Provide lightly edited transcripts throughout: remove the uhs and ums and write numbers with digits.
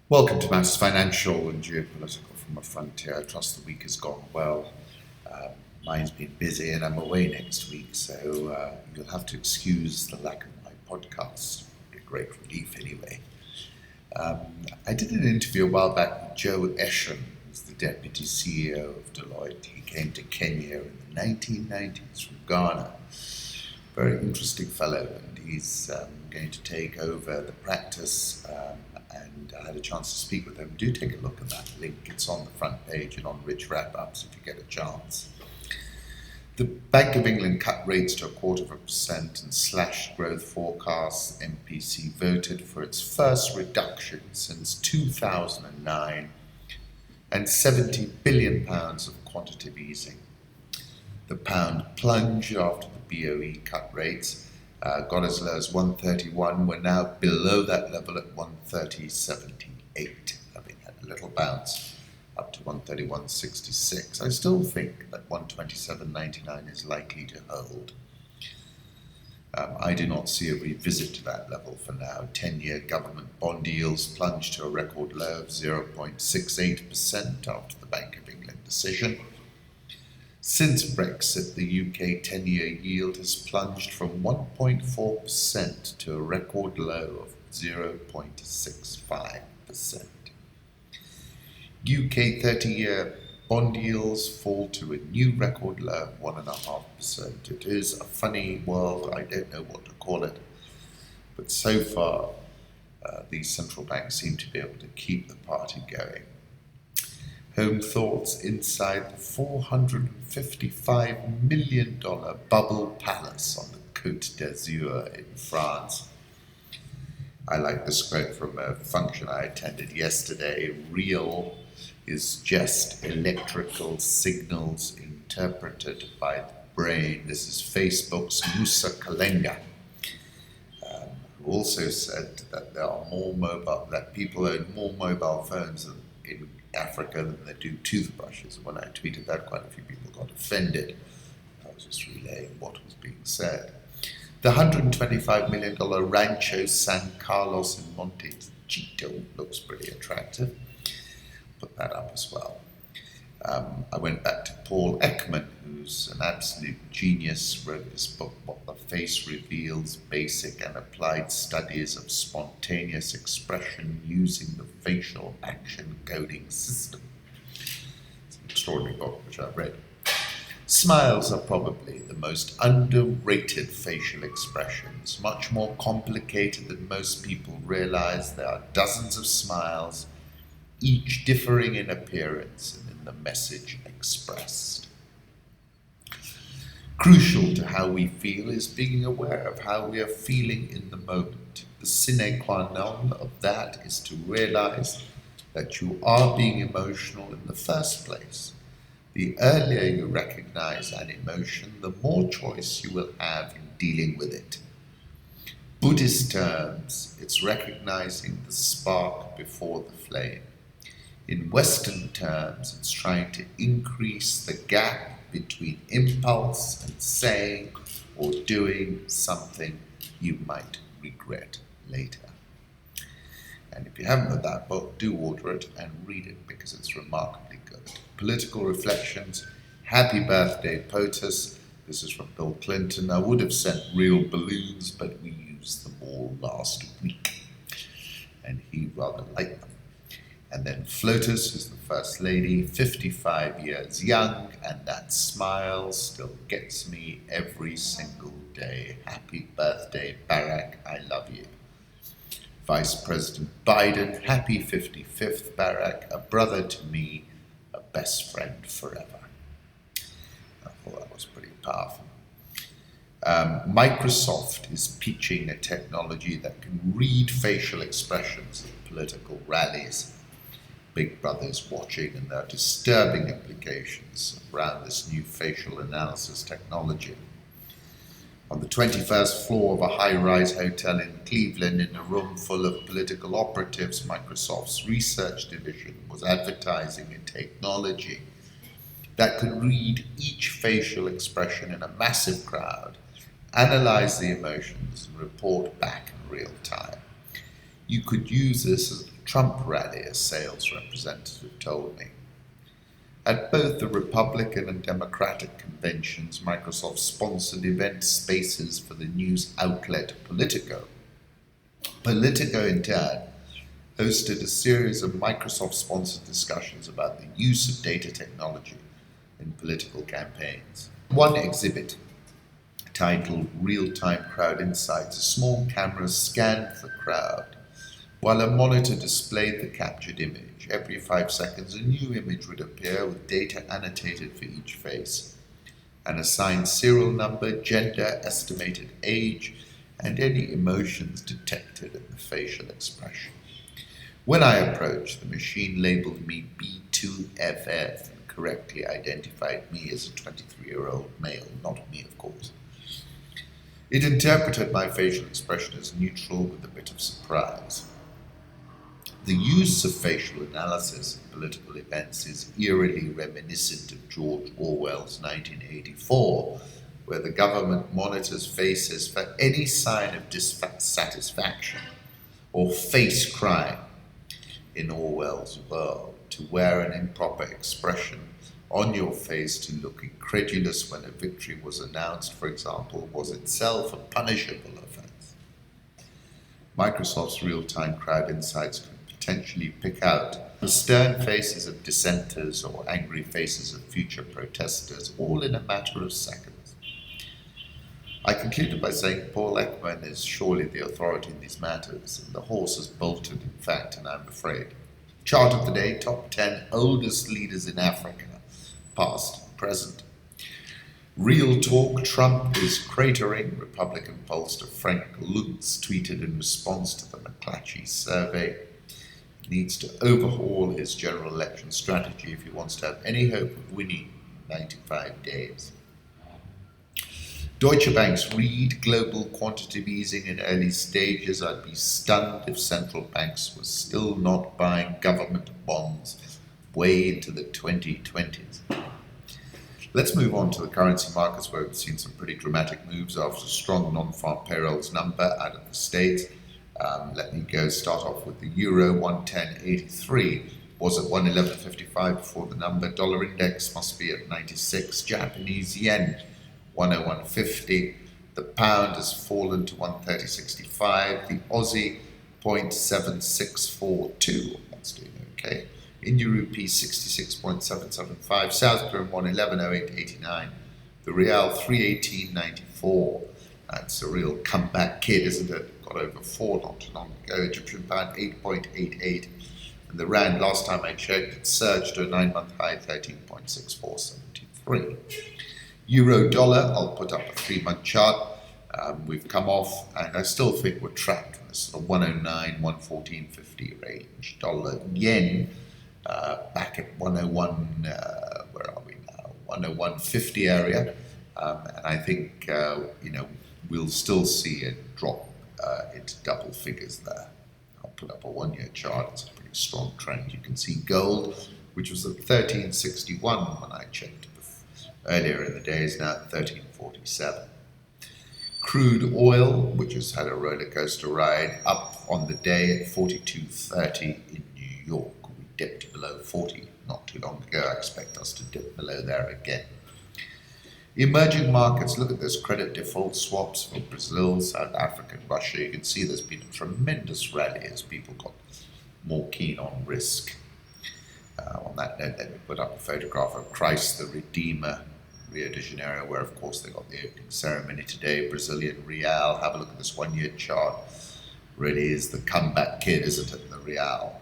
Welcome to Matters Financial and Geopolitical from a Frontier. I trust the week has gone well. Um, Mine's been busy and I'm away next week, so you'll have to excuse the lack of my podcast. It'll be a great relief anyway. I did an interview a while back with Joe Eshen, who's the Deputy CEO of Deloitte. He came to Kenya in the 1990s from Ghana. Very interesting fellow, and he's going to take over the practice, and I had a chance to speak with him. Do take a look at that link. It's on the front page and on Rich Wrap-Ups if you get a chance. The Bank of England cut rates to 0.25% and slashed growth forecasts. MPC voted for its first reduction since 2009 and £70 billion of quantitative easing. The pound plunged after the BOE cut rates, got as low as 131. We're now below that level at 130.78, having had a little bounce up to 131.66. I still think that 127.99 is likely to hold. I do not see a revisit to that level for now. 10-year government bond yields plunged to a record low of 0.68% after the Bank of England decision. Since Brexit, the UK 10-year yield has plunged from 1.4% to a record low of 0.65%. UK 30-year bond yields fall to a new record low of 1.5%. It is a funny world, I don't know what to call it, but so far these central banks seem to be able to keep the party going. Home thoughts inside the $455 million bubble palace on the Côte d'Azur in France. I like this quote from a function I attended yesterday. Real is just electrical signals interpreted by the brain. This is Facebook's Musa Kalenga, who also said that that people own more mobile phones in Africa than they do toothbrushes. When I tweeted that, quite a few people got offended. I was just relaying what was being said. The $125 million Rancho San Carlos in Montecito looks pretty attractive. Put that up as well. I went back to Paul Ekman, who's an absolute genius, wrote this book, What the Face Reveals, Basic and Applied Studies of Spontaneous Expression Using the Facial Action Coding System. It's an extraordinary book, which I've read. Smiles are probably the most underrated facial expressions, much more complicated than most people realize. There are dozens of smiles, each differing in appearance and in the message expressed. Crucial to how we feel is being aware of how we are feeling in the moment. The sine qua non of that is to realize that you are being emotional in the first place. The earlier you recognize an emotion, the more choice you will have in dealing with it. Buddhist terms, it's recognizing the spark before the flame. In Western terms, it's trying to increase the gap between impulse and saying or doing something you might regret later. And if you haven't read that book, do order it and read it because it's remarkably good. Political Reflections. Happy birthday, POTUS. This is from Bill Clinton. I would have sent real balloons, but we used them all last week. And he rather liked them. And then FLOTUS, who's the First Lady, 55 years young, and that smile still gets me every single day. Happy birthday, Barack, I love you. Vice President Biden, happy 55th, Barack, a brother to me, a best friend forever. I thought that was pretty powerful. Microsoft is pitching a technology that can read facial expressions at political rallies. Big Brother's watching, and there are disturbing implications around this new facial analysis technology. On the 21st floor of a high-rise hotel in Cleveland, in a room full of political operatives, Microsoft's research division was advertising a technology that could read each facial expression in a massive crowd, analyze the emotions, and report back in real time. You could use this as a Trump rally, a sales representative told me. At both the Republican and Democratic conventions, Microsoft sponsored event spaces for the news outlet Politico. Politico, in turn, hosted a series of Microsoft-sponsored discussions about the use of data technology in political campaigns. One exhibit, titled Real-Time Crowd Insights, a small camera scanned the crowd, while a monitor displayed the captured image. Every 5 seconds, a new image would appear with data annotated for each face, an assigned serial number, gender, estimated age, and any emotions detected in the facial expression. When I approached, the machine labeled me B2FF and correctly identified me as a 23-year-old male, not me, of course. It interpreted my facial expression as neutral with a bit of surprise. The use of facial analysis in political events is eerily reminiscent of George Orwell's 1984, where the government monitors faces for any sign of dissatisfaction or face crime. In Orwell's world, to wear an improper expression on your face to look incredulous when a victory was announced, for example, was itself a punishable offense. Microsoft's real-time crowd insights could potentially pick out the stern faces of dissenters or angry faces of future protesters, all in a matter of seconds. I concluded by saying Paul Ekman is surely the authority in these matters, and the horse has bolted, in fact, and I'm afraid. Chart of the day, top 10 oldest leaders in Africa, past and present. Real talk, Trump is cratering, Republican pollster Frank Luntz tweeted in response to the McClatchy survey. He needs to overhaul his general election strategy if he wants to have any hope of winning in 95 days. Deutsche Bank's Reid, global quantitative easing in early stages. I'd be stunned if central banks were still not buying government bonds way into the 2020s. Let's move on to the currency markets, where we've seen some pretty dramatic moves after a strong non-farm payrolls number out of the States. Let me start off with the euro, 110.83. Was at 111.55 before the number. Dollar index must be at 96. Japanese yen, 101.50. The pound has fallen to 130.65. The Aussie, 0.7642. That's doing okay. Indian rupee, 66.775. South Korean, 111.0889. The real, 318.94. That's a real comeback kid, isn't it? Got over 4 not too long ago. Egyptian pound, 8.88. And the rand, last time I checked, it surged to a 9-month high, 13.6473. Euro dollar, I'll put up a 3-month chart. We've come off, and I still think we're trapped in this sort of 109, 114.50 range. Dollar yen, back at 101, where are we now? 101.50 area. And I think, we'll still see a drop into double figures there. I'll put up a 1-year chart. It's a pretty strong trend. You can see gold, which was at 1361 when I checked earlier in the day, is now at 1347. Crude oil, which has had a roller coaster ride, up on the day at 42.30 in New York. We dipped below 40 not too long ago. I expect us to dip below there again. Emerging markets, look at this credit default swaps for Brazil, South Africa, and Russia. You can see there's been a tremendous rally as people got more keen on risk. On that note, let me put up a photograph of Christ the Redeemer, Rio de Janeiro, where of course they got the opening ceremony today. Brazilian real, have a look at this 1-year chart. Really is the comeback kid, isn't it, the real?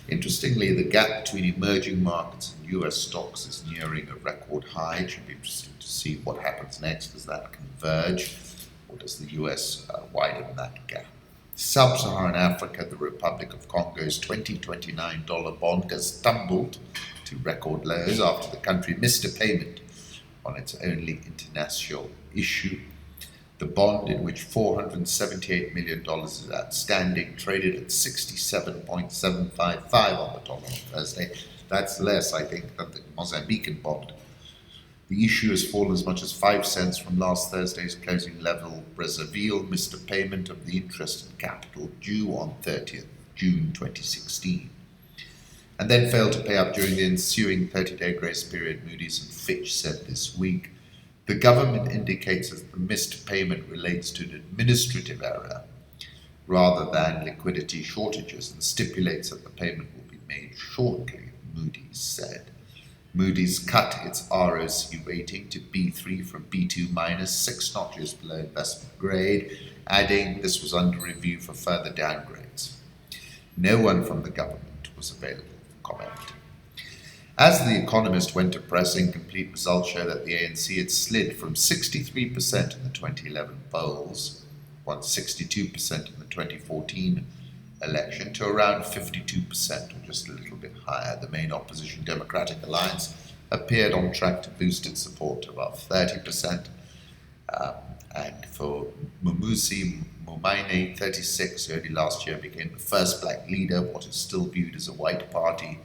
Interestingly, the gap between emerging markets and US stocks is nearing a record high. It should be interesting to see what happens next. Does that converge, or does the US widen that gap? Sub-Saharan Africa, the Republic of Congo's $2029 bond has tumbled to record lows after the country missed a payment on its only international issue. The bond, in which $478 million is outstanding, traded at 67.755 on the dollar on Thursday. That's less, I think, than the Mozambican bond. The issue has fallen as much as 5 cents from last Thursday's closing level. Brazzaville missed a payment of the interest and capital due on 30th June 2016, and then failed to pay up during the ensuing 30-day grace period, Moody's and Fitch said this week. The government indicates that the missed payment relates to an administrative error rather than liquidity shortages, and stipulates that the payment will be made shortly, Moody's said. Moody's cut its ROC rating to B3 from B2-, 6 notches below investment grade, adding this was under review for further downgrades. No one from the government was available for comment. As The Economist went to press, incomplete results show that the ANC had slid from 63% in the 2011 polls, won 62% in the 2014 election, to around 52%, or just a little bit higher. The main opposition Democratic Alliance appeared on track to boost its support to about 30%. And for Mumusi Mumaine, 36, early last year became the first black leader of what is still viewed as a white party.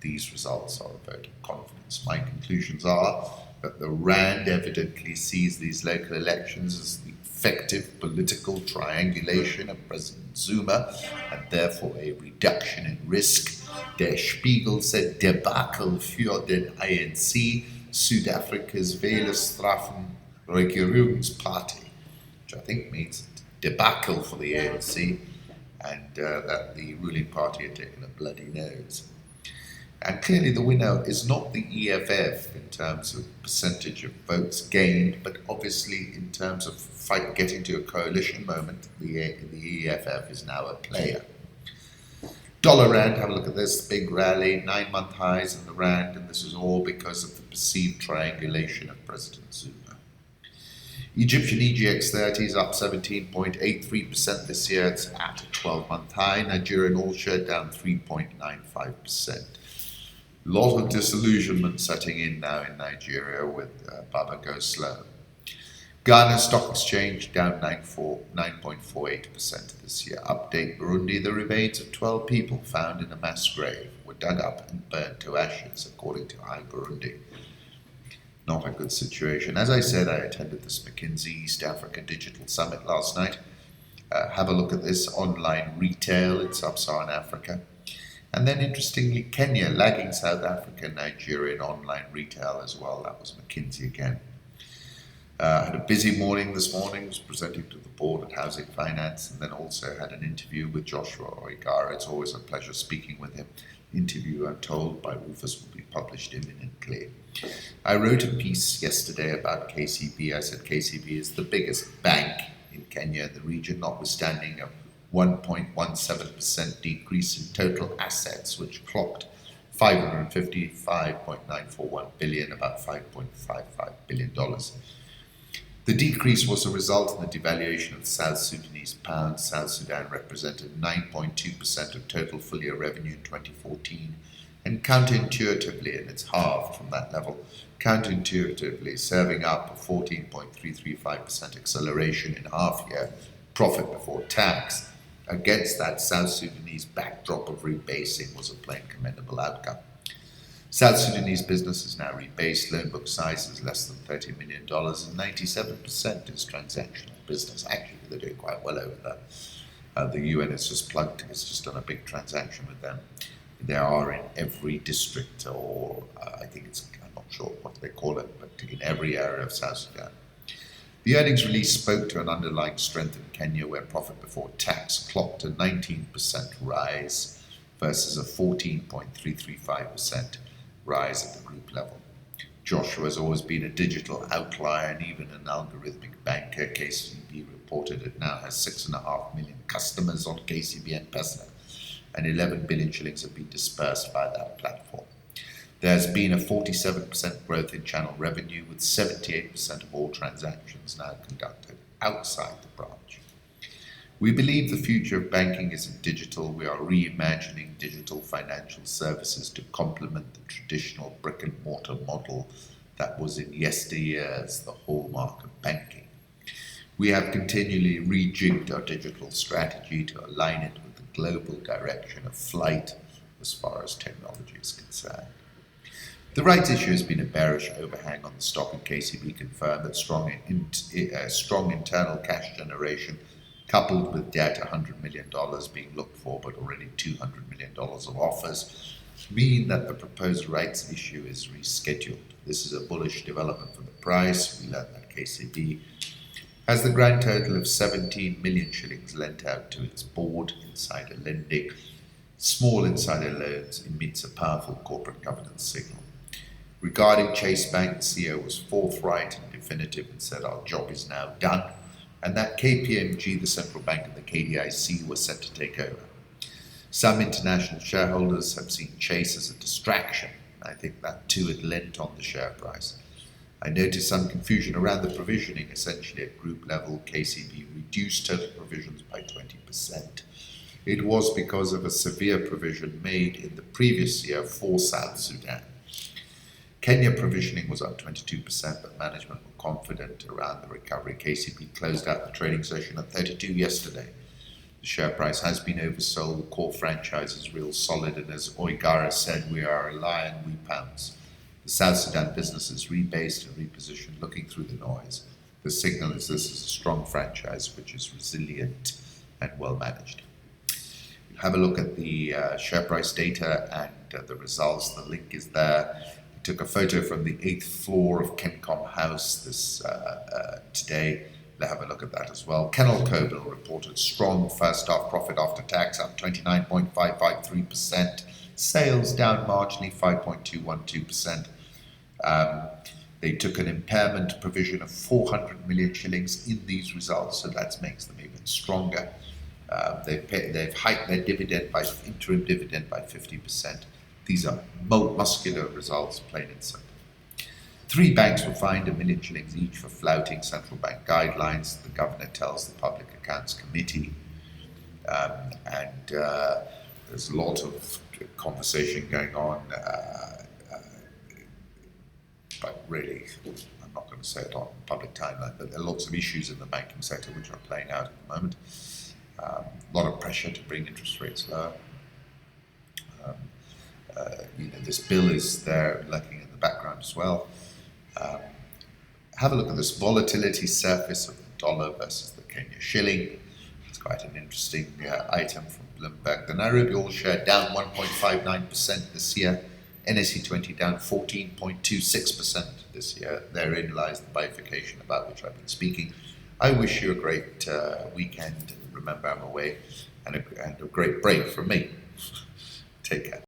These results are a vote of confidence. My conclusions are that the RAND evidently sees these local elections as the effective political triangulation of President Zuma, and therefore a reduction in risk. Der Spiegel said debacle für den ANC, Südafrika's Wählerstrafen Regierungsparty, which I think means debacle for the ANC, and that the ruling party had taken a bloody nose. And clearly the winner is not the EFF in terms of percentage of votes gained, but obviously in terms of getting to a coalition moment, the EFF is now a player. Dollar Rand, have a look at this, big rally, 9-month highs in the Rand, and this is all because of the perceived triangulation of President Zuma. Egyptian EGX30 is up 17.83% this year, it's at a 12-month high. Nigerian All-Share down 3.95%. Lot of disillusionment setting in now in Nigeria with Baba Go Slow. Ghana Stock Exchange down 9.48% this year. Update Burundi, the remains of 12 people found in a mass grave were dug up and burnt to ashes, according to Burundi. Not a good situation. As I said, I attended this McKinsey East Africa Digital Summit last night. Have a look at this, online retail in Sub-Saharan Africa. And then interestingly, Kenya lagging South Africa, Nigeria in online retail as well. That was McKinsey again. Had a busy morning this morning, was presenting to the board at Housing Finance, and then also had an interview with Joshua Oigara. It's always a pleasure speaking with him. The interview, I'm told, by Rufus will be published imminently. I wrote a piece yesterday about KCB. I said KCB is the biggest bank in Kenya and the region, notwithstanding a 1.17% decrease in total assets, which clocked 555.941 billion, about $5.55 billion. The decrease was a result of the devaluation of the South Sudanese pound. South Sudan represented 9.2% of total full-year revenue in 2014, and counterintuitively, and it's halved from that level, counterintuitively serving up a 14.335% acceleration in half-year profit before tax. Against that South Sudanese backdrop of rebasing was a plain commendable outcome. South Sudanese business is now rebased, loan book size is less than $30 million, and 97% is transactional business. Actually, they're doing quite well over there. The UN has just it's just done a big transaction with them. They are in every district, or I'm not sure what they call it, but in every area of South Sudan. The earnings release spoke to an underlying strength in Kenya, where profit before tax clocked a 19% rise versus a 14.335% rise at the group level. Joshua has always been a digital outlier and even an algorithmic banker. KCB reported it now has 6.5 million customers on KCB M-Pesa, and 11 billion shillings have been dispersed by that platform. There has been a 47% growth in channel revenue, with 78% of all transactions now conducted outside the branch. We believe the future of banking is in digital. We are reimagining digital financial services to complement the traditional brick-and-mortar model that was in yesteryears the hallmark of banking. We have continually rejigged our digital strategy to align it with the global direction of flight as far as technology is concerned. The rights issue has been a bearish overhang on the stock, and KCB confirmed that strong internal cash generation, coupled with debt, $100 million being looked for, but already $200 million of offers, mean that the proposed rights issue is rescheduled. This is a bullish development for the price. We learned that KCB has the grand total of 17 million shillings lent out to its board. Insider lending, small insider loans emits a powerful corporate governance signal. Regarding Chase Bank, the CEO was forthright and definitive and said our job is now done, and that KPMG, the central bank, and the KDIC were set to take over. Some international shareholders have seen Chase as a distraction. I think that too had lent on the share price. I noticed some confusion around the provisioning. Essentially, at group level, KCB reduced total provisions by 20%. It was because of a severe provision made in the previous year for South Sudan. Kenya provisioning was up 22%, but management were confident around the recovery. KCB closed out the trading session at 32 yesterday. The share price has been oversold. The core franchise is real solid, and as Oigara said, we are a lion, we pounce. The South Sudan business is rebased and repositioned, looking through the noise. The signal is this is a strong franchise which is resilient and well managed. Have a look at the share price data and the results. The link is there. We took a photo from the 8th floor of Kencom House today. We'll have a look at that as well. Kenal Cobil reported strong first half profit after tax, up 29.553%. Sales down marginally, 5.212%. They took an impairment provision of 400 million shillings in these results, so that makes them even stronger. They've hiked their interim dividend by 50%. These are muscular results, plain and simple. 3 banks were fined £1 million shillings each for flouting central bank guidelines, the governor tells the Public Accounts Committee. There's a lot of conversation going on, but really, I'm not going to say it on public timeline, but there are lots of issues in the banking sector which are playing out at the moment. A lot of pressure to bring interest rates lower. This bill is there lurking in the background as well. Have a look at this volatility surface of the dollar versus the Kenya shilling. It's quite an interesting item from Bloomberg. The Nairobi All Share down 1.59% this year. NSE 20 down 14.26% this year. Therein lies the bifurcation about which I've been speaking. I wish you a great weekend. Remember, I'm away, and a great break from me. Take care.